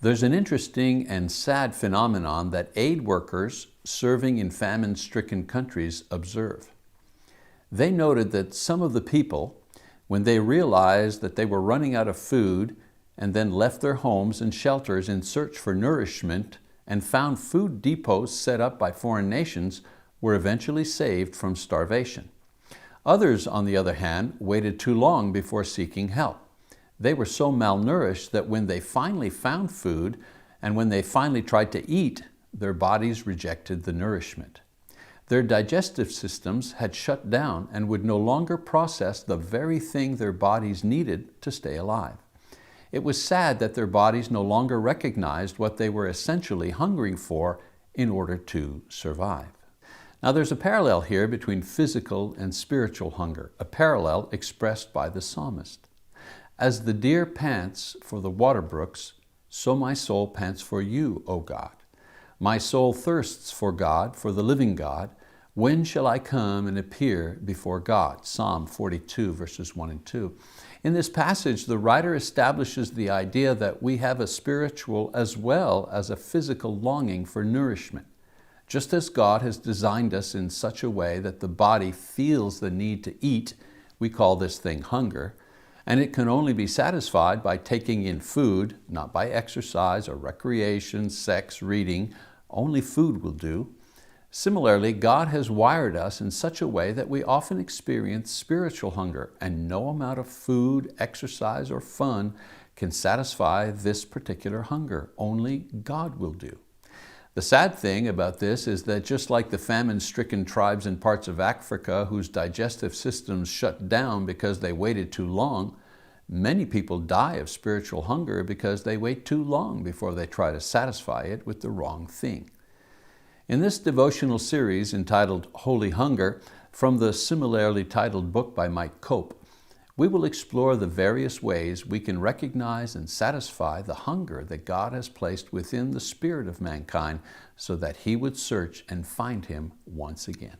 There's an interesting and sad phenomenon that aid workers serving in famine-stricken countries observe. They noted that some of the people, when they realized that they were running out of food and then left their homes and shelters in search for nourishment and found food depots set up by foreign nations, were eventually saved from starvation. Others, on the other hand, waited too long before seeking help. They were so malnourished that when they finally found food and when they finally tried to eat, their bodies rejected the nourishment. Their digestive systems had shut down and would no longer process the very thing their bodies needed to stay alive. It was sad that their bodies no longer recognized what they were essentially hungering for in order to survive. Now there's a parallel here between physical and spiritual hunger, a parallel expressed by the psalmist. As the deer pants for the water brooks, so my soul pants for you, O God. My soul thirsts for God, for the living God. When shall I come and appear before God? Psalm 42, verses 1 and 2. In this passage, the writer establishes the idea that we have a spiritual as well as a physical longing for nourishment. Just as God has designed us in such a way that the body feels the need to eat, we call this thing hunger, and it can only be satisfied by taking in food, not by exercise or recreation, sex, reading. Only food will do. Similarly, God has wired us in such a way that we often experience spiritual hunger, and no amount of food, exercise, or fun can satisfy this particular hunger. Only God will do. The sad thing about this is that just like the famine-stricken tribes in parts of Africa whose digestive systems shut down because they waited too long, many people die of spiritual hunger because they wait too long before they try to satisfy it with the wrong thing. In this devotional series entitled Holy Hunger, from the similarly titled book by Mike Cope, we will explore the various ways we can recognize and satisfy the hunger that God has placed within the spirit of mankind so that He would search and find Him once again.